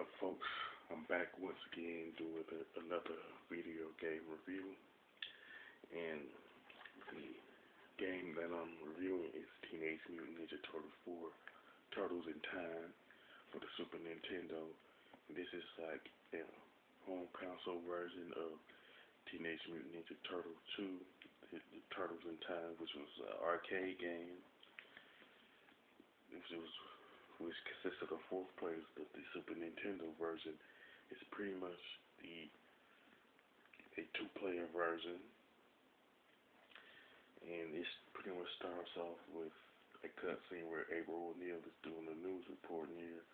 up, folks? I'm back once again doing another video game review, and the game that I'm reviewing is Teenage Mutant Ninja Turtles 4: Turtles in Time for the Super Nintendo. This is like a home console version of Teenage Mutant Ninja Turtles 2, the Turtles in Time, which was an arcade game. Which consists of the fourth players, but the Super Nintendo version is pretty much a two-player version, and it pretty much starts off with a cutscene where April O'Neil is doing a news report near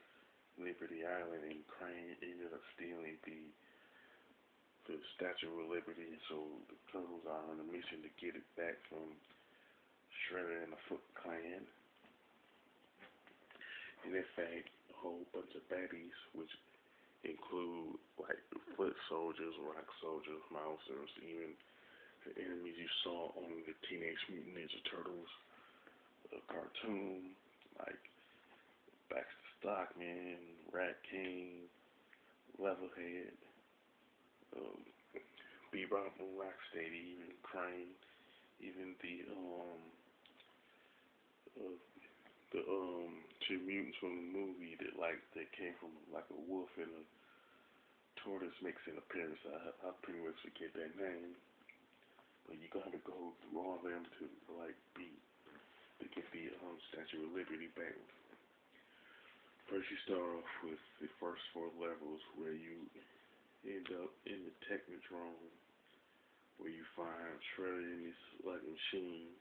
Liberty Island, and Krang ended up stealing the Statue of Liberty, and so the Turtles are on a mission to get it back from Shredder and the Foot Clan. And in fact, a whole bunch of baddies, which include like foot soldiers, rock soldiers, mousers, even the enemies you saw on the Teenage Mutant Ninja Turtles cartoon, like Baxter Stockman, Rat King, Leatherhead, Bebop and Rocksteady, even Krang, even the two mutants from the movie that came from like a wolf and a tortoise makes an appearance. I pretty much forget their name, but you gotta go through all of them to get the Statue of Liberty back. First, you start off with the first four levels where you end up in the Technodrome, where you find Shredder in this like machine.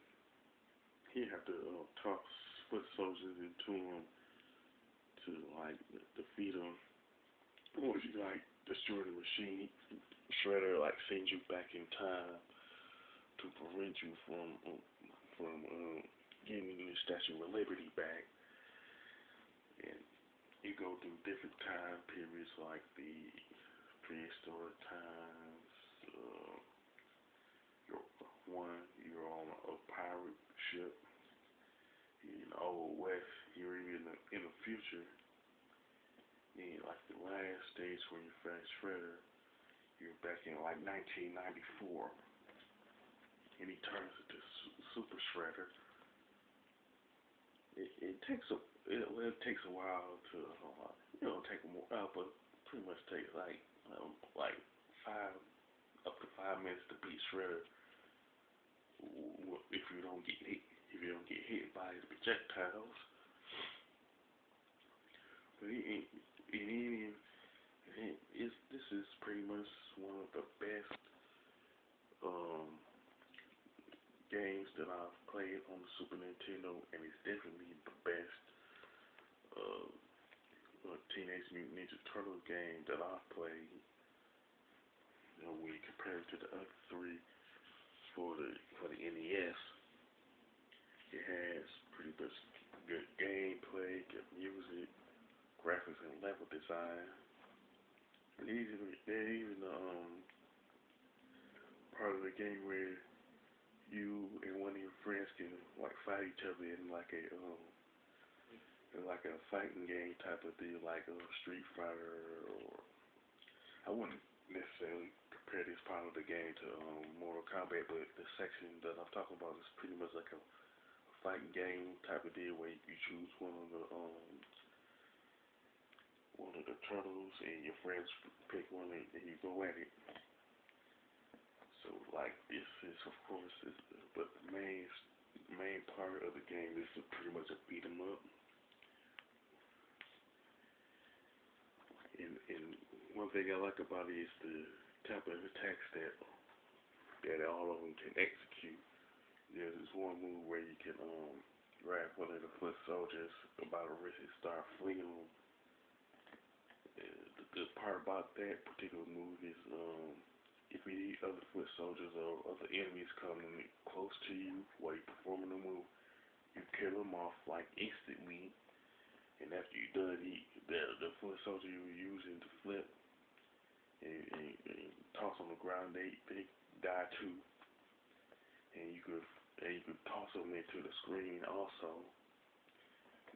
You have to toss foot soldiers into him to like defeat him. Once you like destroy the machine, Shredder like sends you back in time to prevent you from getting the Statue of Liberty back. And you go through different time periods like the prehistoric times. You're on a pirate ship. In the Old West, you're even in the future. And like the last stage where you fight Shredder, you're back in like 1994, and he turns into Super Shredder. It takes a while to take a while, but pretty much takes like 5 minutes to beat Shredder if you don't get hit. If you don't get hit by his projectiles. But this is pretty much one of the best games that I've played on the Super Nintendo, and it's definitely the best Teenage Mutant Ninja Turtles game that I've played. When you compare it to the other three for the NES. It has pretty much good gameplay, good music, graphics, and level design. And even part of the game where you and one of your friends can like fight each other in like a fighting game type of deal, like a Street Fighter, or I wouldn't necessarily compare this part of the game to Mortal Kombat, but the section that I'm talking about is pretty much like a fighting game type of deal where you choose one of the turtles and your friends pick one and you go at it. So like this is of course but the main part of the game is pretty much a beat 'em up. And one thing I like about it is the type of attacks that all of them can execute. There's this one move where you can grab one of the foot soldiers by the wrist and start flinging them. The good part about that particular move is if any other foot soldiers or other enemies coming close to you while you're performing the move, you kill them off like instantly. And after you're done, the foot soldier you were using to flip and toss on the ground, they die too. And you could toss them into the screen also.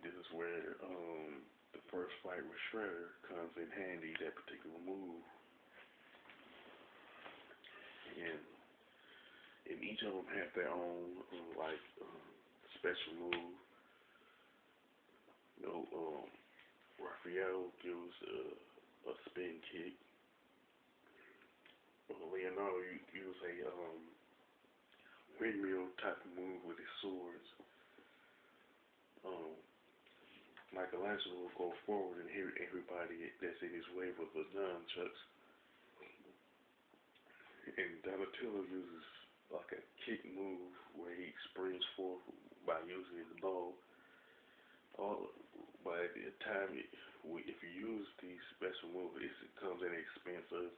This is where the first fight with Shredder comes in handy, that particular move. And each of them have their own special move. You know, Raphael gives a spin kick. Leonardo uses a windmill type of move with his swords. Michelangelo will go forward and hit everybody that's in his way with the nunchucks. And Donatello uses like a kick move where he springs forward by using his bow. By the time if you use these special moves, it comes at the expense of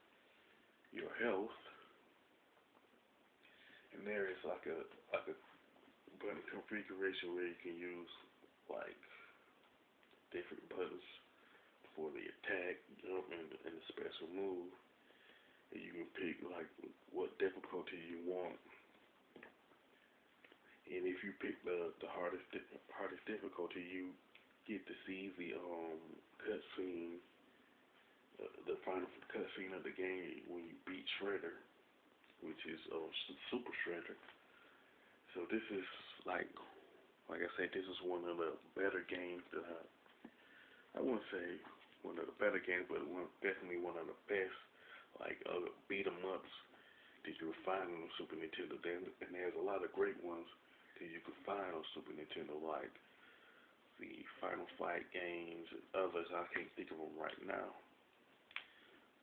your health. And there is like a button configuration where you can use like different buttons for the attack, jump, and the special move. And you can pick like what difficulty you want. And if you pick the hardest difficulty, you get to see the cutscene, the final cutscene of the game when you beat Shredder, which is Super Shredder. So this is like I said, this is one of the better games that I wouldn't say one of the better games, but definitely one of the best beat 'em ups that you will find on Super Nintendo. And there's a lot of great ones that you can find on Super Nintendo, like the Final Fight games and others. I can't think of them right now.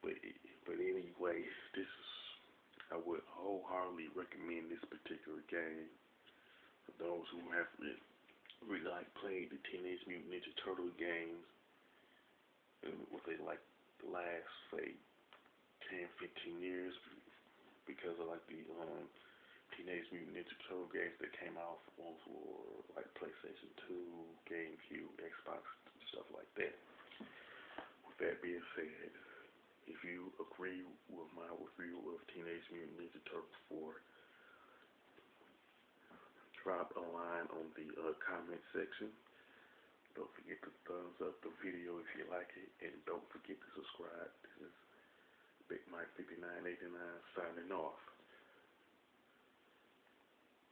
But anyway, I would wholeheartedly recommend this particular game for those who have really played the Teenage Mutant Ninja Turtle games, and what they like the last, say, 10, 15 years, because of the Teenage Mutant Ninja Turtle games that came out for PlayStation 2, GameCube, Xbox, stuff like that. With that being said, if you agree with my review of Teenage Mutant Ninja Turtles 4, drop a line on the comment section. Don't forget to thumbs up the video if you like it, and don't forget to subscribe. This is Big Mike 5989 signing off.